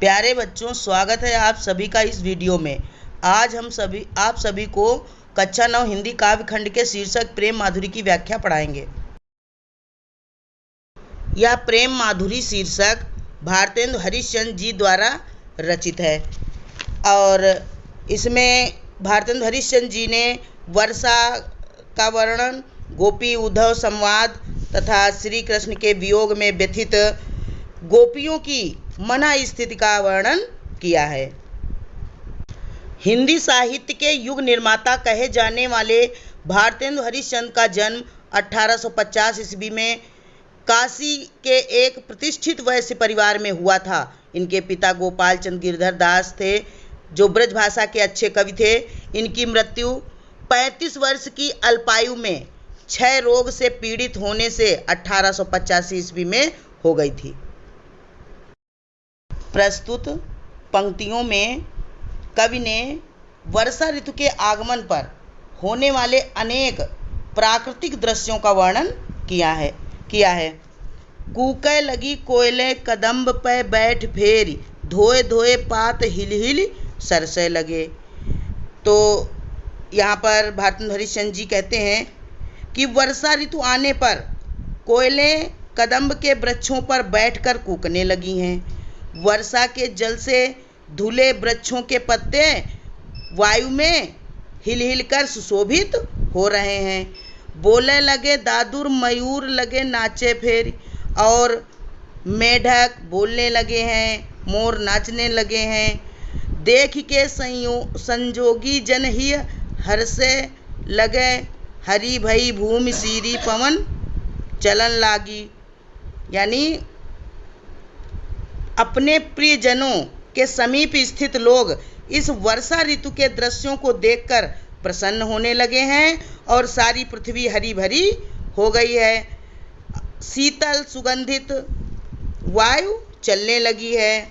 प्यारे बच्चों, स्वागत है आप सभी का इस वीडियो में। आज हम आप सभी को कक्षा 9 हिंदी काव्य खंड के शीर्षक प्रेम माधुरी की व्याख्या पढ़ाएंगे। यह प्रेम माधुरी शीर्षक भारतेंदु हरिश्चंद्र जी द्वारा रचित है और इसमें भारतेंदु हरिश्चंद्र जी ने वर्षा का वर्णन, गोपी उद्धव संवाद तथा श्री कृष्ण के वियोग में व्यथित गोपियों की मना स्थिति का वर्णन किया है। हिंदी साहित्य के युग निर्माता कहे जाने वाले भारतेंदु हरिश्चंद्र का जन्म 1850 ईस्वी में काशी के एक प्रतिष्ठित वैश्य परिवार में हुआ था। इनके पिता गोपाल चंद्र गिरधर दास थे, जो ब्रजभाषा के अच्छे कवि थे। इनकी मृत्यु 35 वर्ष की अल्पायु में क्षय रोग से पीड़ित होने से 1885 ईस्वी में हो गई थी। प्रस्तुत पंक्तियों में कवि ने वर्षा ऋतु के आगमन पर होने वाले अनेक प्राकृतिक दृश्यों का वर्णन किया है। कूकै लगी कोयले कदम्ब पे बैठ फेरी, धोए धोए पात हिल हिल सरसे लगे। तो यहाँ पर भारतेंदु हरिश्चंद्र जी कहते हैं कि वर्षा ऋतु आने पर कोयले कदम्ब के वृक्षों पर बैठकर कूकने लगी हैं। वर्षा के जल से धुले वृक्षों के पत्ते वायु में हिल हिल कर सुशोभित हो रहे हैं। बोले लगे दादुर, मयूर लगे नाचे फेरी, और मेढक बोलने लगे हैं, मोर नाचने लगे हैं। देख के संजोगी जन ही हर्षे लगे, हरी भई भूमि सीरी पवन चलन लागी। यानी अपने प्रियजनों के समीप स्थित लोग इस वर्षा ऋतु के दृश्यों को देखकर प्रसन्न होने लगे हैं और सारी पृथ्वी हरी भरी हो गई है। शीतल सुगंधित वायु चलने लगी है।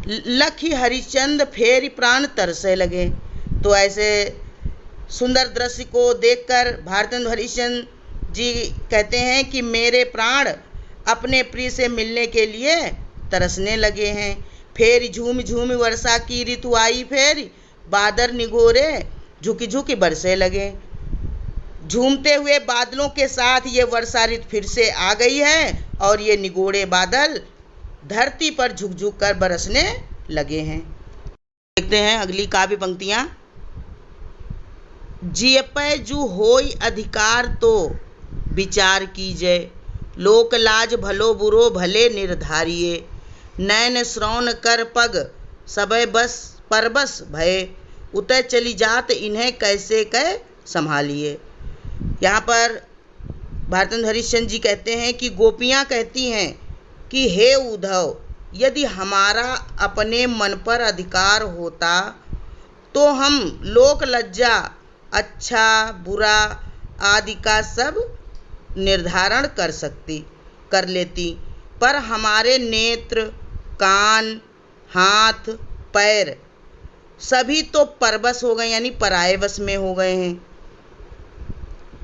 लखी हरिचंद फेरी प्राण तरसे लगे। तो ऐसे सुंदर दृश्य को देखकर भारतेंदु हरिश्चंद्र जी कहते हैं कि मेरे प्राण अपने प्रिय से मिलने के लिए तरसने लगे हैं। फेर झूम झूम वर्षा की ऋतु आई, फेर बादल निगोरे झुकी झुकी बरसे लगे। झूमते हुए बादलों के साथ ये वर्षा ऋतु फिर से आ गई है और ये निगोरे बादल धरती पर झुक झुक कर बरसने लगे हैं। देखते हैं अगली काव्य पंक्तियां। जियपै जू होई अधिकार तो विचार कीजिए, लोक लाज भलो बुरो भले निर्धारिये। नैन श्रवण कर पग सबे बस परबस भय, उतर चली जात इन्हें कैसे कह संभालिए। यहाँ पर भारतेंदु हरिश्चंद्र जी कहते हैं कि गोपियाँ कहती हैं कि हे उद्धव, यदि हमारा अपने मन पर अधिकार होता तो हम लोक लज्जा, अच्छा बुरा आदि का सब निर्धारण कर लेती, पर हमारे नेत्र, कान, हाथ, पैर सभी तो परबस हो गए, यानी पराये वश में हो गए हैं।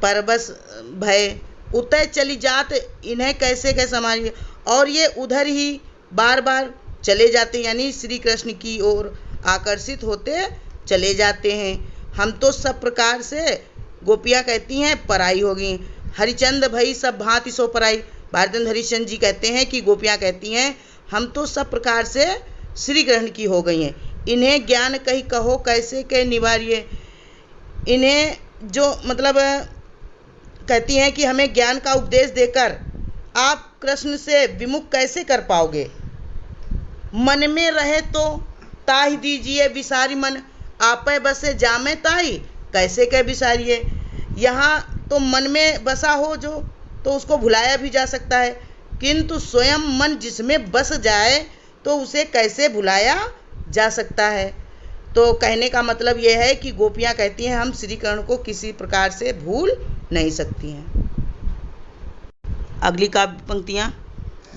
परबस भय, उतर चली जात इन्हें कैसे कैसे संभालिए, और ये उधर ही बार बार चले जाते, यानी श्री कृष्ण की ओर आकर्षित होते चले जाते हैं। हम तो सब प्रकार से, गोपियाँ कहती हैं, पराई हो गई। हरिचंद भई सब भांति सो पराई। भारतेंदु हरिश्चंद्र जी कहते हैं कि गोपियाँ कहती हैं हम तो सब प्रकार से श्री कृष्ण की हो गई हैं। इन्हें ज्ञान कही कहो कैसे कह निवारिये। इन्हें जो मतलब कहती हैं कि हमें ज्ञान का उपदेश देकर आप कृष्ण से विमुख कैसे कर पाओगे। मन में रहे तो ताहि दीजिए विसारी मन, आपे बसे जामे ताहि कैसे कह विसारिये। यहाँ तो मन में बसा हो जो, तो उसको भुलाया भी जा सकता है, किंतु स्वयं मन जिसमें बस जाए तो उसे कैसे भुलाया जा सकता है। तो कहने का मतलब यह है कि गोपियाँ कहती हैं हम श्री कृष्ण को किसी प्रकार से भूल नहीं सकती हैं। अगली काव्य पंक्तियाँ।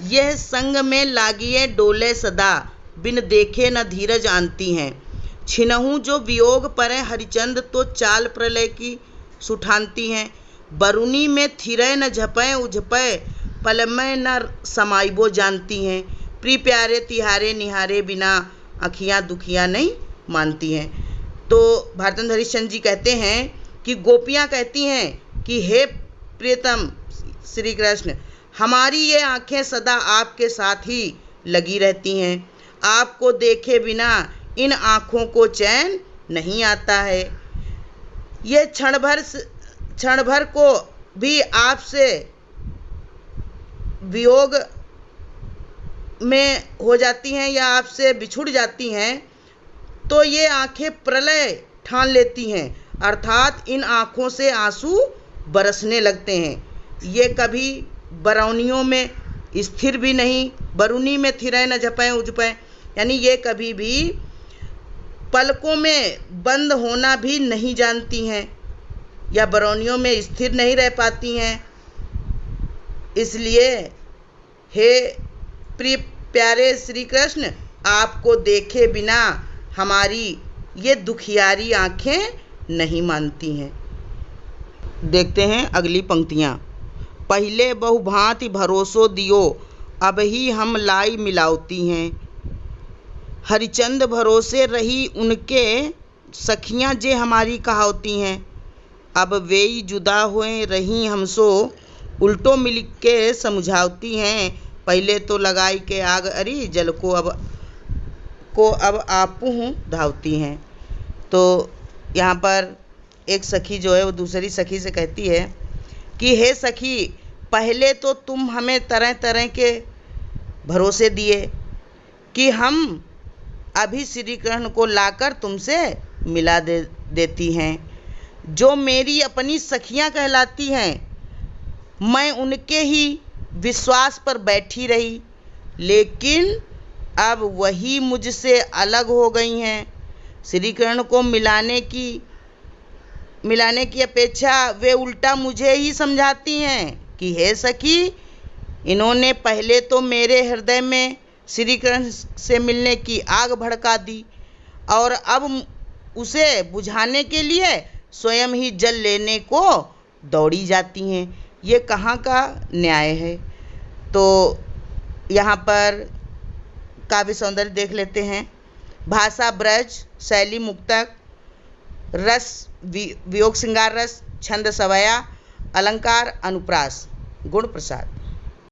यह संग में लागिए डोले सदा, बिन देखे न धीरज आनती हैं। छिनहु जो वियोग परे हरिचंद, तो चाल प्रलय की सुठानती हैं। बरुनी में थिरे न झपै उझपै, पलमय न समाइबो जानती हैं। प्रिय प्यारे तिहारे निहारे बिना अखियाँ दुखियाँ नहीं मानती हैं। तो भारतेंद्र हरिश्चंद्र जी कहते हैं कि गोपियाँ कहती हैं कि हे प्रियतम श्री कृष्ण, हमारी ये आँखें सदा आपके साथ ही लगी रहती हैं। आपको देखे बिना इन आँखों को चैन नहीं आता है। ये क्षण भर को भी आपसे वियोग में हो जाती हैं या आपसे बिछुड़ जाती हैं तो ये आंखें प्रलय ठान लेती हैं, अर्थात इन आँखों से आंसू बरसने लगते हैं। ये कभी बरौनियों में स्थिर भी नहीं, बरुनी में थिरय न झपय उजपय, यानी ये कभी भी पलकों में बंद होना भी नहीं जानती हैं या बरौनियों में स्थिर नहीं रह पाती हैं। इसलिए हे प्रिय प्यारे श्री कृष्ण, आपको देखे बिना हमारी ये दुखियारी आँखें नहीं मानती हैं। देखते हैं अगली पंक्तियाँ। पहले बहुभांति भरोसो दियो, अब ही हम लाई मिलावती हैं। हरिचंद भरोसे रही उनके, सखियाँ जे हमारी कहावती हैं। अब वेई जुदा हुए रही हमसो, उल्टो मिल के समझावती हैं। पहले तो लगाई के आग अरी, जल को अब आपू धावती हैं। तो यहाँ पर एक सखी जो है वो दूसरी सखी से कहती है कि हे सखी, पहले तो तुम हमें तरह तरह के भरोसे दिए कि हम अभी श्री कृष्ण को लाकर तुमसे मिला देती हैं। जो मेरी अपनी सखियाँ कहलाती हैं, मैं उनके ही विश्वास पर बैठी रही, लेकिन अब वही मुझसे अलग हो गई हैं। श्री कृष्ण को मिलाने की अपेक्षा वे उल्टा मुझे ही समझाती हैं कि हे सखी, इन्होंने पहले तो मेरे हृदय में श्री कृष्ण से मिलने की आग भड़का दी और अब उसे बुझाने के लिए स्वयं ही जल लेने को दौड़ी जाती हैं। ये कहाँ का न्याय है। तो यहाँ पर काव्य सौंदर्य देख लेते हैं। भाषा ब्रज, शैली मुक्तक, रस वियोग श्रृंगार रस, छंद सवया, अलंकार अनुप्रास, गुण प्रसाद।